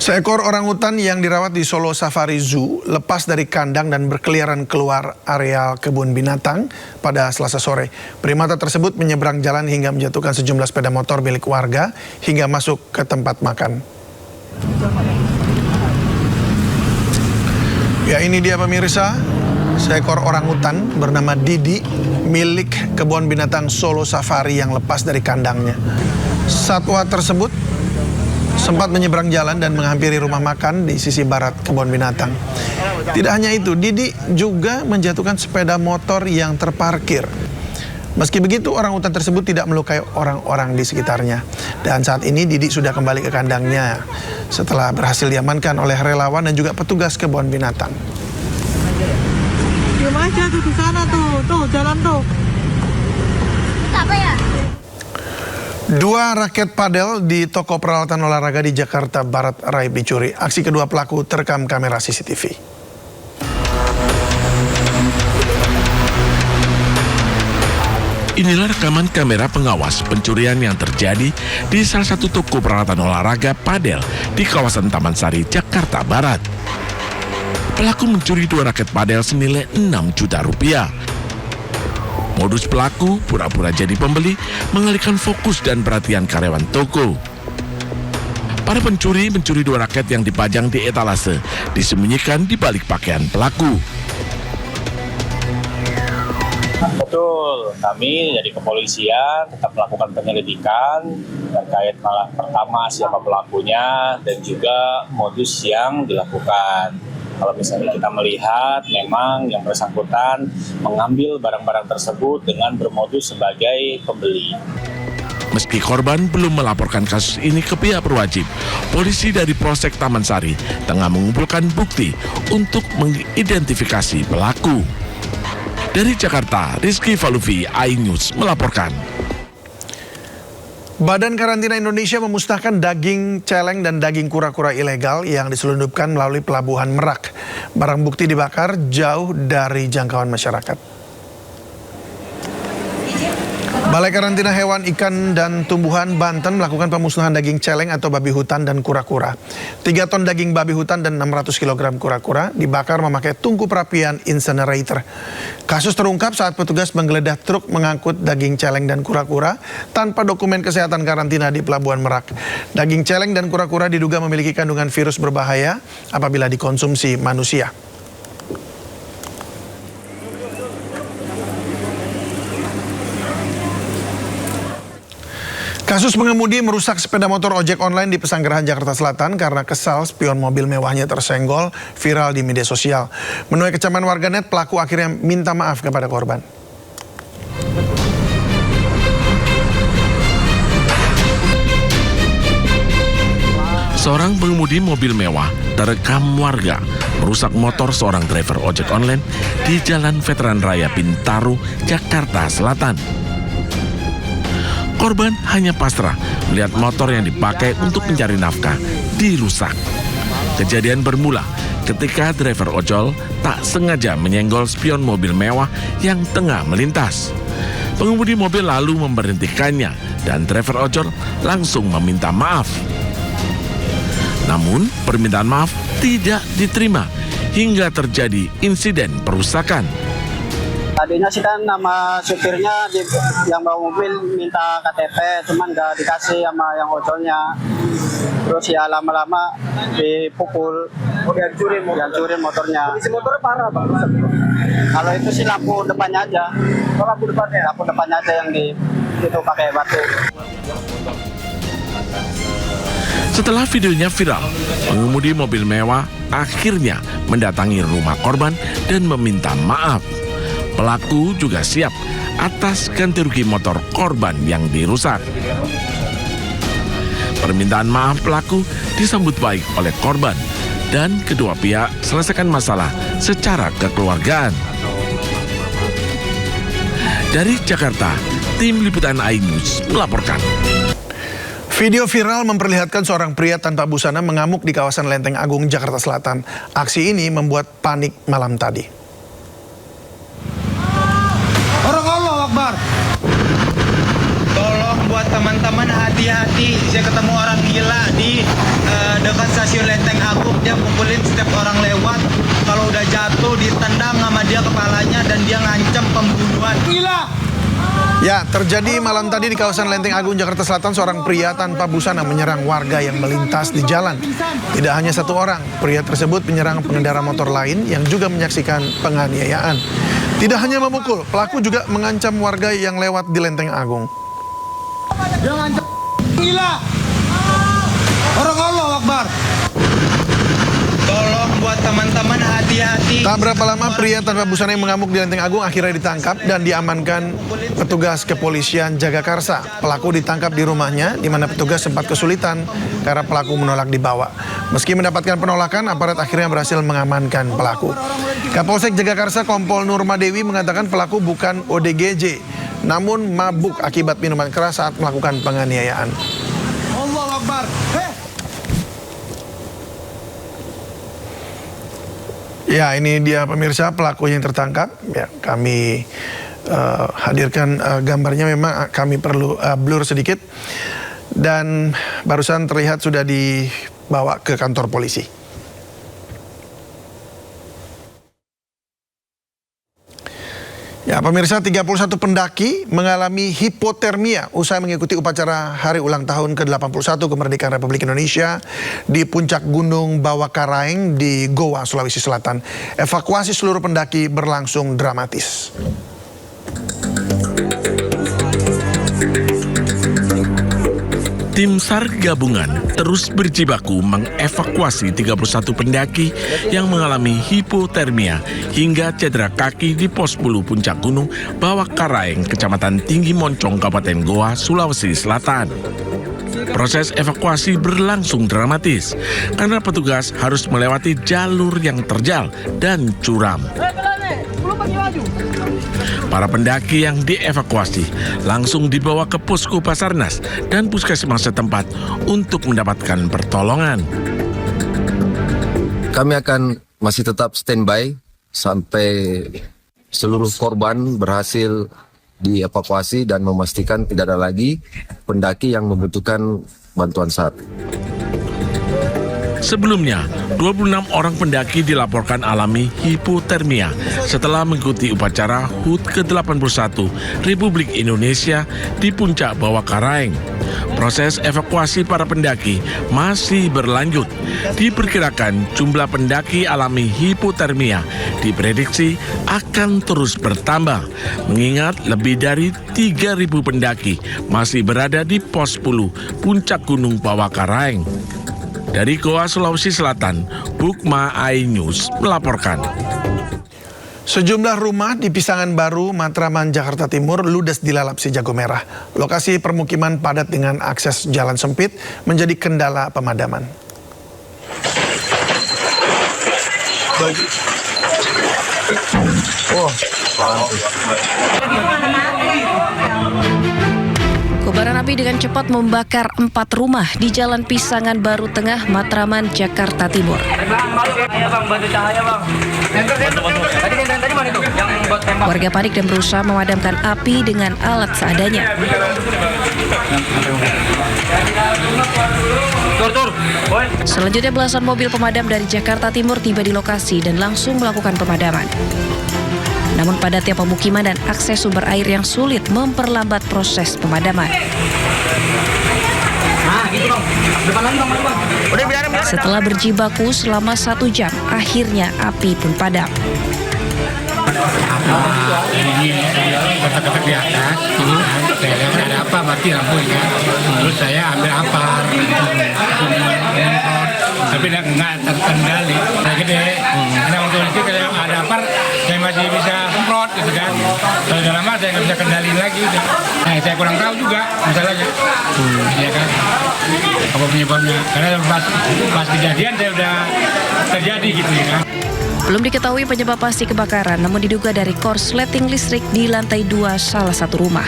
Seekor orangutan yang dirawat di Solo Safari Zoo lepas dari kandang dan berkeliaran keluar areal kebun binatang pada Selasa sore. Primata tersebut menyeberang jalan hingga menjatuhkan sejumlah sepeda motor milik warga hingga masuk ke tempat makan. Ya, ini dia pemirsa, seekor orangutan bernama Didi milik kebun binatang Solo Safari yang lepas dari kandangnya. Satwa tersebut sempat menyeberang jalan dan menghampiri rumah makan di sisi barat kebun binatang. Tidak hanya itu, Didi juga menjatuhkan sepeda motor yang terparkir. Meski begitu, orangutan tersebut tidak melukai orang-orang di sekitarnya. Dan saat ini Didi sudah kembali ke kandangnya setelah berhasil diamankan oleh relawan dan juga petugas kebun binatang. Diam aja tuh di sana tuh jalan tuh. Apa ya? Dua raket padel di toko peralatan olahraga di Jakarta Barat Raib dicuri. Aksi kedua pelaku terekam kamera CCTV. Inilah rekaman kamera pengawas pencurian yang terjadi di salah satu toko peralatan olahraga padel di kawasan Taman Sari, Jakarta Barat. Pelaku mencuri dua raket padel senilai 6 juta rupiah. Modus pelaku pura-pura jadi pembeli, mengalihkan fokus dan perhatian karyawan toko. Para pencuri mencuri dua raket yang dipajang di etalase, disembunyikan di balik pakaian pelaku. Betul, kami dari kepolisian tetap melakukan penyelidikan terkait pertama siapa pelakunya dan juga modus yang dilakukan. Kalau misalnya kita melihat memang yang bersangkutan mengambil barang-barang tersebut dengan bermodus sebagai pembeli. Meski korban belum melaporkan kasus ini ke pihak berwajib, polisi dari Polsek Taman Sari tengah mengumpulkan bukti untuk mengidentifikasi pelaku. Dari Jakarta, Rizky Faluvi, iNews melaporkan. Badan Karantina Indonesia memusnahkan daging celeng dan daging kura-kura ilegal yang diselundupkan melalui Pelabuhan Merak. Barang bukti dibakar jauh dari jangkauan masyarakat. Balai Karantina Hewan, Ikan, dan Tumbuhan Banten melakukan pemusnahan daging celeng atau babi hutan dan kura-kura. 3 ton daging babi hutan dan 600 kg kura-kura dibakar memakai tungku perapian incinerator. Kasus terungkap saat petugas menggeledah truk mengangkut daging celeng dan kura-kura tanpa dokumen kesehatan karantina di Pelabuhan Merak. Daging celeng dan kura-kura diduga memiliki kandungan virus berbahaya apabila dikonsumsi manusia. Kasus pengemudi merusak sepeda motor ojek online di Pesanggerahan, Jakarta Selatan karena kesal spion mobil mewahnya tersenggol viral di media sosial. Menuai kecaman warganet, pelaku akhirnya minta maaf kepada korban. Seorang pengemudi mobil mewah terekam warga merusak motor seorang driver ojek online di Jalan Veteran Raya Bintaro, Jakarta Selatan. Korban hanya pasrah melihat motor yang dipakai untuk mencari nafkah dirusak. Kejadian bermula ketika driver ojol tak sengaja menyenggol spion mobil mewah yang tengah melintas. Pengemudi mobil lalu memberhentikannya dan driver ojol langsung meminta maaf. Namun permintaan maaf tidak diterima hingga terjadi insiden perusakan. Tadinya sih kan nama supirnya yang bawa mobil minta KTP, cuman nggak dikasih sama yang ojolnya. Terus ya lama-lama dipukul, dihancurin motornya. Kondisi motornya parah bang. Kalau itu sih lampu depannya aja. Oh, lampu depannya? Lampu depannya aja yang itu pakai batu. Setelah videonya viral, pengemudi mobil mewah akhirnya mendatangi rumah korban dan meminta maaf. Pelaku juga siap atas ganti rugi motor korban yang dirusak. Permintaan maaf pelaku disambut baik oleh korban dan kedua pihak selesaikan masalah secara kekeluargaan. Dari Jakarta, tim liputan iNews melaporkan. Video viral memperlihatkan seorang pria tanpa busana mengamuk di kawasan Lenteng Agung, Jakarta Selatan. Aksi ini membuat panik malam tadi. Akbar. Tolong buat teman-teman hati-hati. Saya ketemu orang gila di dekat stasiun stasiun Lenteng Agung, dia pukulin setiap orang lewat. Kalau udah jatuh ditendang sama dia kepalanya dan dia ngancam pembunuhan. Gila! Ya, terjadi malam tadi di kawasan Lenteng Agung, Jakarta Selatan, seorang pria tanpa busana menyerang warga yang melintas di jalan. Tidak hanya satu orang, pria tersebut menyerang pengendara motor lain yang juga menyaksikan penganiayaan. Tidak hanya memukul, pelaku juga mengancam warga yang lewat di Lenteng Agung. Dia ngancam. Gila! Orang Allah Akbar. Tolong buat teman-teman hati-hati. Tak berapa lama pria tanpa busana yang mengamuk di Lenteng Agung akhirnya ditangkap dan diamankan petugas kepolisian Jagakarsa. Pelaku ditangkap di rumahnya, di mana petugas sempat kesulitan karena pelaku menolak dibawa. Meski mendapatkan penolakan, aparat akhirnya berhasil mengamankan pelaku. Kapolsek Jagakarsa Kompol Nurmadewi mengatakan pelaku bukan ODGJ, namun mabuk akibat minuman keras saat melakukan penganiayaan. Allah Akbar. Ya, ini dia pemirsa pelaku yang tertangkap. Ya, kami hadirkan gambarnya, memang kami perlu blur sedikit. Dan barusan terlihat sudah dibawa ke kantor polisi. Ya, pemirsa, 31 pendaki mengalami hipotermia usai mengikuti upacara hari ulang tahun ke-81 kemerdekaan Republik Indonesia di puncak Gunung Bawakaraeng di Goa, Sulawesi Selatan. Evakuasi seluruh pendaki berlangsung dramatis. Tim SAR gabungan terus berjibaku mengevakuasi 31 pendaki yang mengalami hipotermia hingga cedera kaki di pos 10 puncak Gunung Bawakaraeng, Kecamatan Tinggi Moncong, Kabupaten Goa, Sulawesi Selatan. Proses evakuasi berlangsung dramatis karena petugas harus melewati jalur yang terjal dan curam. Para pendaki yang dievakuasi langsung dibawa ke posko Basarnas dan puskesmas setempat untuk mendapatkan pertolongan. Kami akan masih tetap standby sampai seluruh korban berhasil dievakuasi dan memastikan tidak ada lagi pendaki yang membutuhkan bantuan SAR. Sebelumnya, 26 orang pendaki dilaporkan alami hipotermia setelah mengikuti upacara HUT ke-81 Republik Indonesia di puncak Bawakaraeng. Proses evakuasi para pendaki masih berlanjut. Diperkirakan jumlah pendaki alami hipotermia diprediksi akan terus bertambah, mengingat lebih dari 3.000 pendaki masih berada di pos 10 puncak Gunung Bawakaraeng. Dari Goa, Sulawesi Selatan, Bukma iNews melaporkan. Sejumlah rumah di Pisangan Baru, Matraman, Jakarta Timur ludes dilalap si jago merah. Lokasi permukiman padat dengan akses jalan sempit menjadi kendala pemadaman. Kobaran api dengan cepat membakar 4 rumah di Jalan Pisangan Baru Tengah, Matraman, Jakarta Timur. Warga panik dan berusaha memadamkan api dengan alat seadanya. Selanjutnya belasan mobil pemadam dari Jakarta Timur tiba di lokasi dan langsung melakukan pemadaman. Namun padatnya pemukiman dan akses sumber air yang sulit memperlambat proses pemadaman. Setelah berjibaku selama 1 jam, akhirnya api pun padam. Ini kotak-kotak di atas, saya lihat ada apa, mati lampunya. Terus saya ambil apar, tapi nggak terkendali. Saya gede, karena waktu itu kalau ada apar, saya masih bisa semprot gitu kan. Kalau udah lama saya nggak bisa kendaliin lagi. Nah, saya kurang tahu juga masalahnya, ya kan. Apa penyebabnya? Karena pas kejadian saya udah terjadi gitu ya kan. Belum diketahui penyebab pasti kebakaran, namun diduga dari korsleting listrik di lantai 2 salah satu rumah.